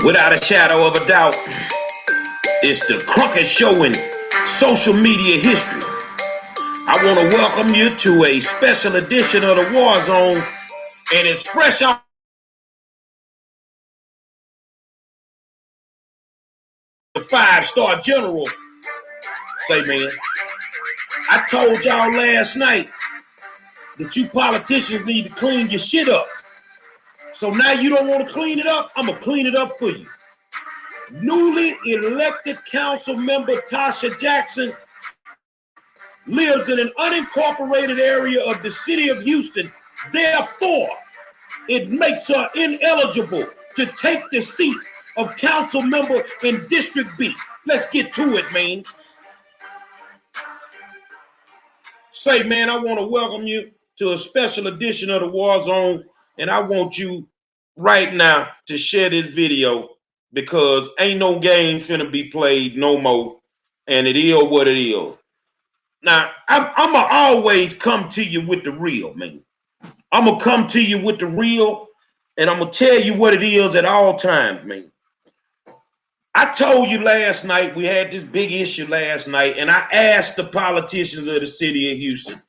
Without a shadow of a doubt, it's the crooked show in social media history. I want to welcome you to a special edition of the War Zone, and it's fresh off the 5-star general. Say, man, I told y'all last night that you politicians need to clean your shit up. So now you don't want to clean it up? I'm going to clean it up for you. Newly elected council member Tarsha Jackson lives in an unincorporated area of the city of Houston. Therefore, it makes her ineligible to take the seat of council member in District B. Let's get to it, man. Say, man, I want to welcome you to a special edition of the War Zone, and I want you right now to share this video because ain't no game finna be played no more, and it is what it is. Now, I'm going to always come to you with the real, man. I'm going to come to you with the real, and I'm going to tell you what it is at all times, man. I told you last night, we had this big issue last night, and I asked the politicians of the city of Houston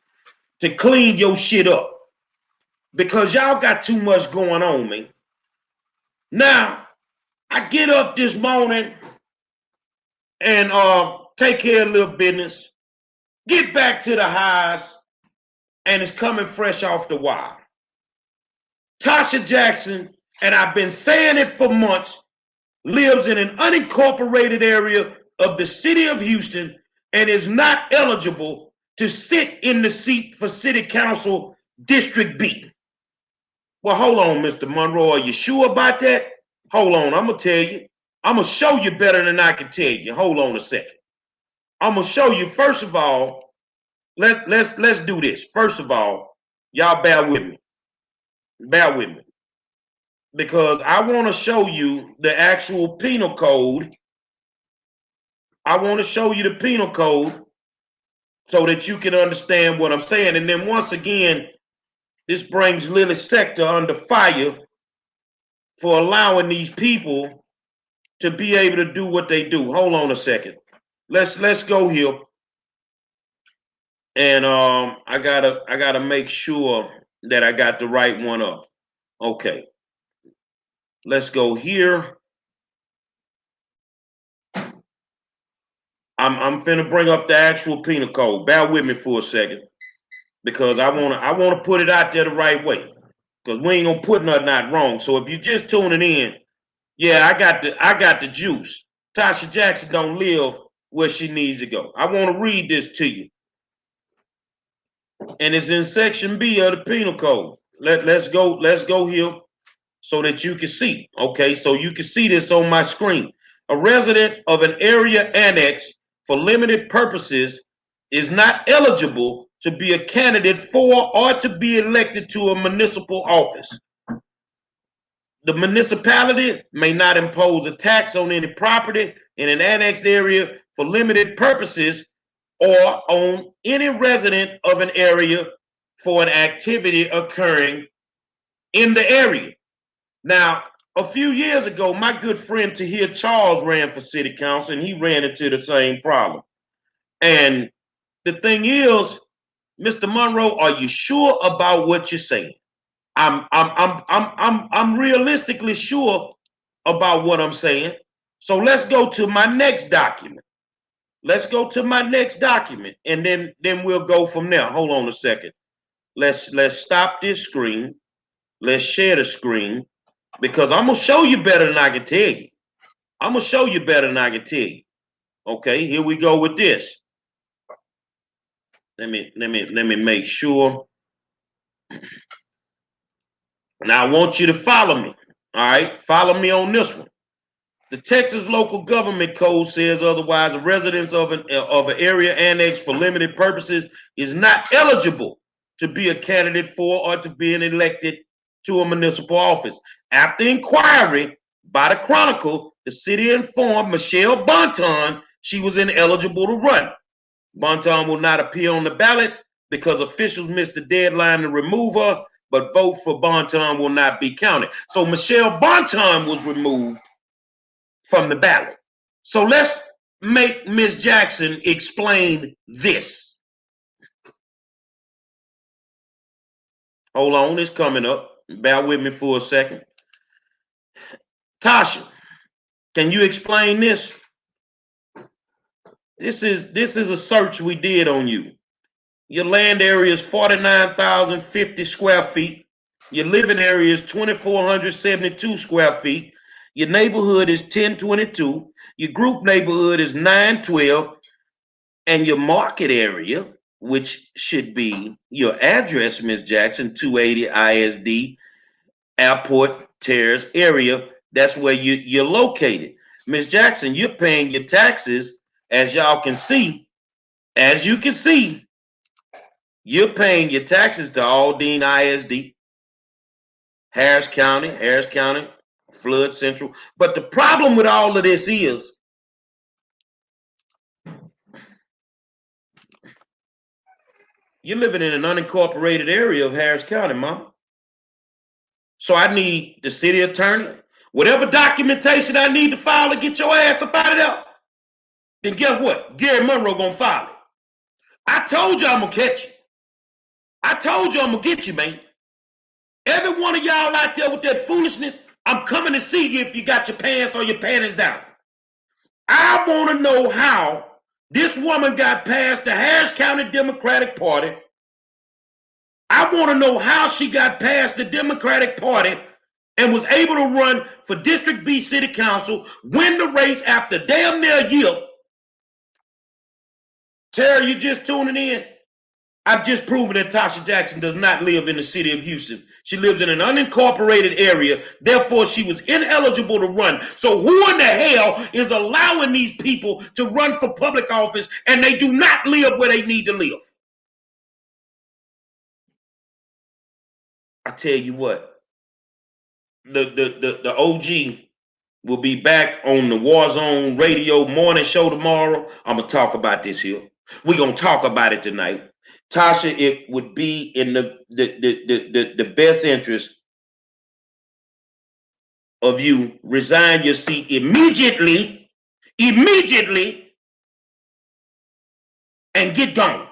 to clean your shit up because y'all got too much going on, man. Now, I get up this morning and take care of a little business, get back to the house, and it's coming fresh off the wire. Tarsha Jackson, and I've been saying it for months, lives in an unincorporated area of the city of Houston and is not eligible to sit in the seat for City Council District B. Well, hold on, Mr. Monroe. Are you sure about that? Hold on, I'm going to tell you. I'm going to show you better than I can tell you. Hold on a second. I'm going to show you, first of all, let's do this. First of all, y'all bear with me. Bear with me. Because I want to show you the actual penal code. I want to show you the penal code so that you can understand what I'm saying. And then once again, this brings Lily Sector under fire for allowing these people to be able to do what they do. Hold on a second. Let's go here. And I gotta make sure that I got the right one up. Okay. Let's go here. I'm finna bring up the actual penal code. Bear with me for a second, because I wanna put it out there the right way. Because we ain't gonna put nothing out wrong. So if you're just tuning in, yeah, I got the juice. Tarsha Jackson don't live where she needs to go. I want to read this to you, and it's in Section B of the Penal Code. Let's go here so that you can see. Okay, so you can see this on my screen. A resident of an area annex for limited purposes is not eligible to be a candidate for or to be elected to a municipal office. The municipality may not impose a tax on any property in an annexed area for limited purposes or on any resident of an area for an activity occurring in the area. Now, a few years ago, my good friend Tahir Charles ran for city council, and he ran into the same problem. And the thing is, Mr. Monroe, are you sure about what you're saying? I'm realistically sure about what I'm saying. So let's go to my next document. Let's go to my next document, and then we'll go from there. Hold on a second. Let's stop this screen. Let's share the screen, because I'm gonna show you better than I can tell you. I'm gonna show you better than I can tell you. Okay, here we go with this. Let me make sure. Now I want you to follow me. All right, follow me on this one. The Texas Local Government Code says otherwise. A resident of an area annex for limited purposes is not eligible to be a candidate for or to be elected to a municipal office. After inquiry by the Chronicle, the city informed Michelle Bonton she was ineligible to run. Bonton will not appear on the ballot because officials missed the deadline to remove her but vote for Bonton will not be counted. So Michelle Bonton was removed from the ballot. So let's make Ms. Jackson explain this. Hold on, it's coming up. Bear with me for a second. Tarsha, can you explain this? This is a search we did on you. Your land area is 49,050 square feet. Your living area is 2,472 square feet. Your neighborhood is 1022. Your group neighborhood is 912. And your market area, which should be your address, Ms. Jackson, 280 ISD, Airport Terrace area, that's where you're located. Ms. Jackson, you're paying your taxes, as y'all can see. As you can see, you're paying your taxes to Aldine ISD, Harris County, Flood Central. But the problem with all of this is you're living in an unincorporated area of Harris County, Mama. So I need the city attorney, whatever documentation I need to file to get your ass up out of there. Then guess what? Gary Monroe gonna file it. I told you I'm gonna catch you. I told you I'm gonna get you, man. Every one of y'all out there with that foolishness, I'm coming to see you if you got your pants or your panties down. I want to know how this woman got past the Harris County Democratic Party. I want to know how she got past the Democratic Party and was able to run for District B City Council, win the race after damn near a year. Terry, you just tuning in? I've just proven that Tarsha Jackson does not live in the city of Houston. She lives in an unincorporated area. Therefore, she was ineligible to run. So who in the hell is allowing these people to run for public office and they do not live where they need to live? I tell you what, the OG will be back on the Warzone Radio morning show tomorrow. I'm going to talk about this here. We're going to talk about it tonight. Tarsha, it would be in the best interest of you resign your seat immediately, and get gone.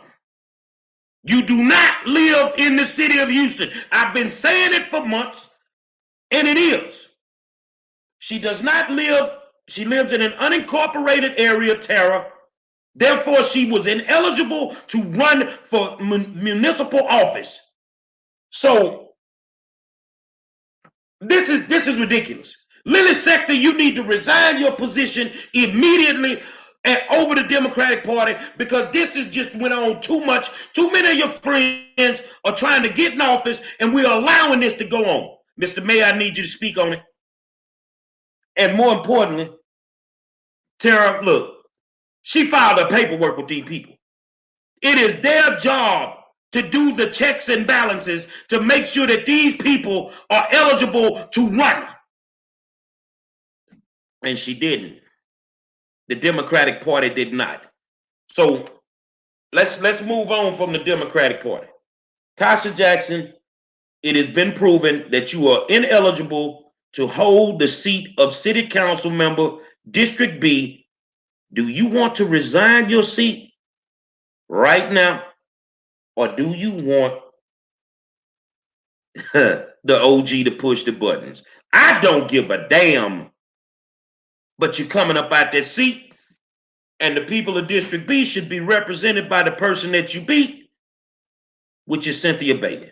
You do not live in the city of Houston. I've been saying it for months, and it is. She does not live, she lives in an unincorporated area, Tara. Therefore, she was ineligible to run for municipal office. So this is ridiculous. Lily Sector, you need to resign your position immediately over the Democratic Party, because this has just went on too much. Too many of your friends are trying to get in office, and we're allowing this to go on. Mr. Mayor, I need you to speak on it. And more importantly, Tara, look, she filed her paperwork with these people. It is their job to do the checks and balances to make sure that these people are eligible to run. And she didn't. The Democratic Party did not. So let's move on from the Democratic Party. Tarsha Jackson, it has been proven that you are ineligible to hold the seat of City Council Member District B. Do you want to resign your seat right now? Or do you want the OG to push the buttons? I don't give a damn. But you're coming up out that seat, and the people of District B should be represented by the person that you beat, which is Cynthia Bailey.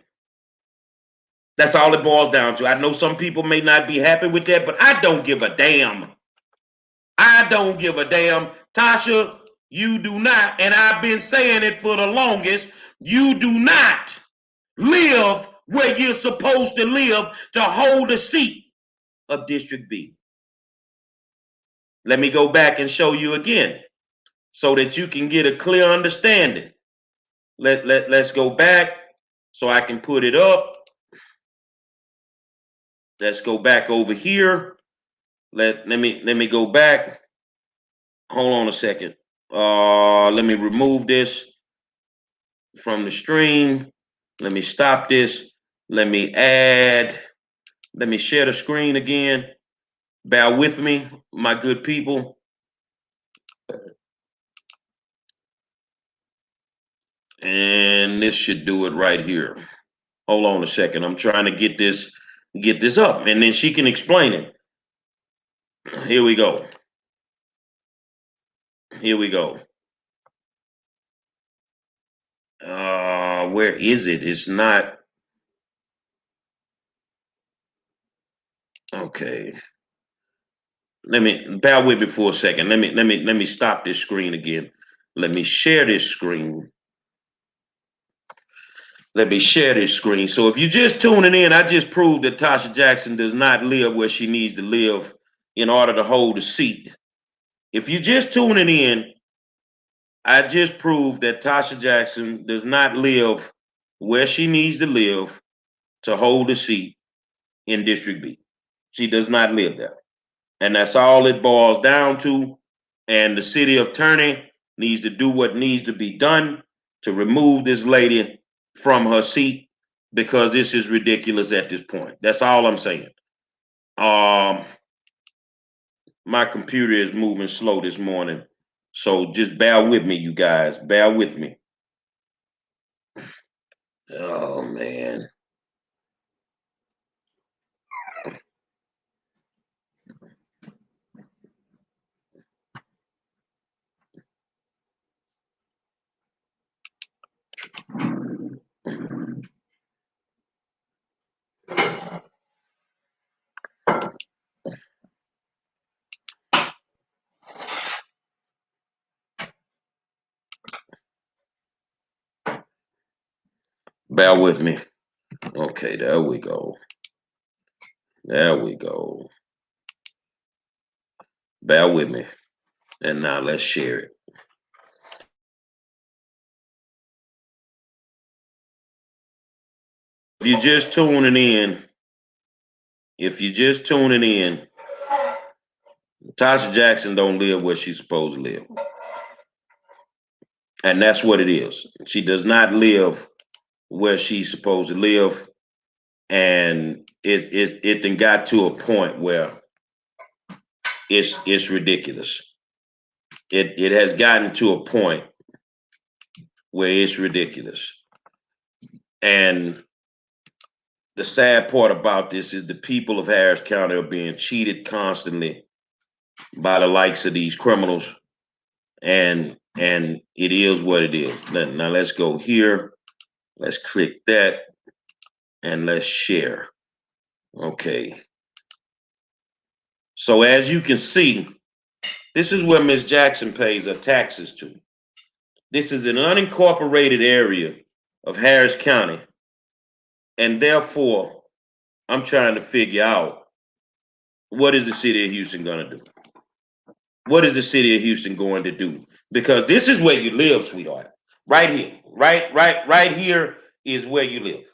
That's all it boils down to. I know some people may not be happy with that, but I don't give a damn. I don't give a damn. Tarsha, you do not, and I've been saying it for the longest, you do not live where you're supposed to live to hold a seat of District B. Let me go back and show you again so that you can get a clear understanding. Let's go back so I can put it up. Let's go back over here. Let me go back. Hold on a second. Let me remove this from the stream. Let me stop this. Let me share the screen again. Bear with me, my good people. And this should do it right here. Hold on a second. I'm trying to get this up, and then she can explain it. Here we go. Here we go. Where is it? It's not. Okay. Let me bear with me for a second. Let me stop this screen again. Let me share this screen. Let me share this screen. So if you're just tuning in, I just proved that Tarsha Jackson does not live where she needs to live in order to hold a seat. If you're just tuning in, I just proved that Tarsha Jackson does not live where she needs to live to hold a seat in District B. She does not live there. And that's all it boils down to. And the city attorney needs to do what needs to be done to remove this lady from her seat, because this is ridiculous at this point. That's all I'm saying. My computer is moving slow this morning, so just bear with me, you guys. Bear with me. Oh man. Bear with me. Okay, there we go. There we go. Bear with me. And now let's share it. If you're just tuning in, Tasha Jackson don't live where she's supposed to live. And that's what it is. She does not live where she's supposed to live. And it then got to a point where it's ridiculous. It has gotten to a point where it's ridiculous. And the sad part about this is the people of Harris County are being cheated constantly by the likes of these criminals. And it is what it is. Now let's go here. Let's click that and let's share. Okay. So as you can see, this is where Ms. Jackson pays her taxes to. This is an unincorporated area of Harris County. And therefore, I'm trying to figure out, what is the city of Houston going to do? What is the city of Houston going to do? Because this is where you live, sweetheart. Right here. Right here is where you live.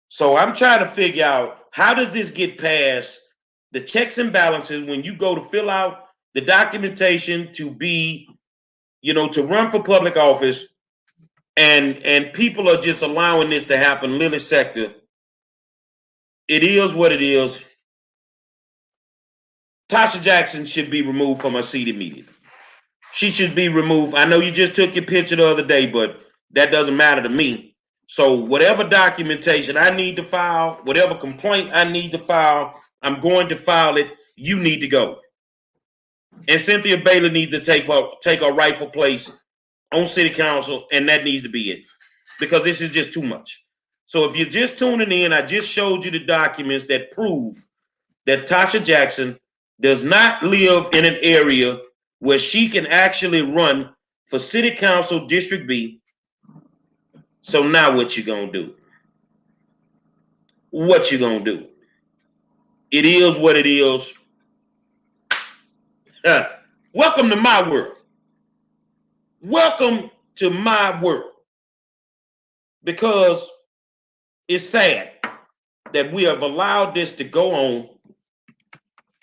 So I'm trying to figure out, how does this get past the checks and balances when you go to fill out the documentation to be, to run for public office, and people are just allowing this to happen, Lily sector. It is what it is. Tasha Jackson should be removed from her seat immediately. She should be removed. I know you just took your picture the other day, but that doesn't matter to me. So whatever documentation I need to file, whatever complaint I need to file, I'm going to file it. You need to go. And Cynthia Bailey needs to take her rightful place on city council, and that needs to be it. Because this is just too much. So if you're just tuning in, I just showed you the documents that prove that Tasha Jackson does not live in an area where she can actually run for city council District B. So now what you gonna do? What you gonna do? It is what it is. Welcome to my world. Welcome to my world. Because it's sad that we have allowed this to go on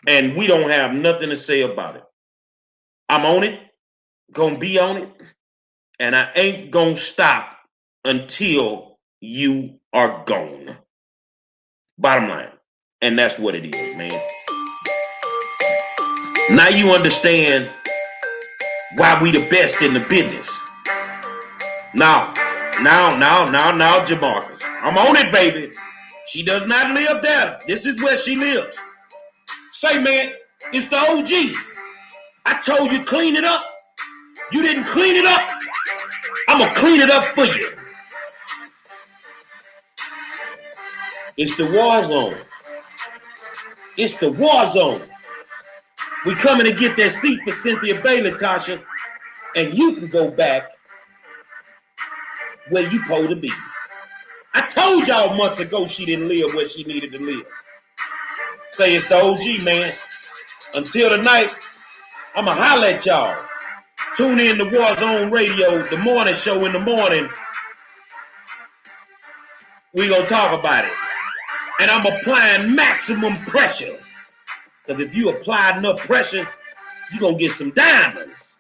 and we don't have nothing to say about it. I'm on it, gonna be on it, and I ain't gonna stop until you are gone. Bottom line. And that's what it is, man. Now you understand why we the best in the business. Now, Jamarcus. I'm on it, baby. She does not live there. This is where she lives. Say, man, it's the OG. I told you clean it up. You didn't clean it up. I'm going to clean it up for you. It's the war zone. It's the war zone. We coming to get that seat for Cynthia Bailey, Tarsha, and you can go back where you supposed to be. I told y'all months ago she didn't live where she needed to live. Say it's the OG, man. Until tonight, I'ma holler at y'all. Tune in to War Zone Radio, the morning show in the morning. We gonna talk about it. And I'm applying maximum pressure. Because if you apply enough pressure, you gonna get some diamonds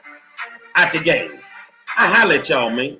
out the game. I holler at y'all, man.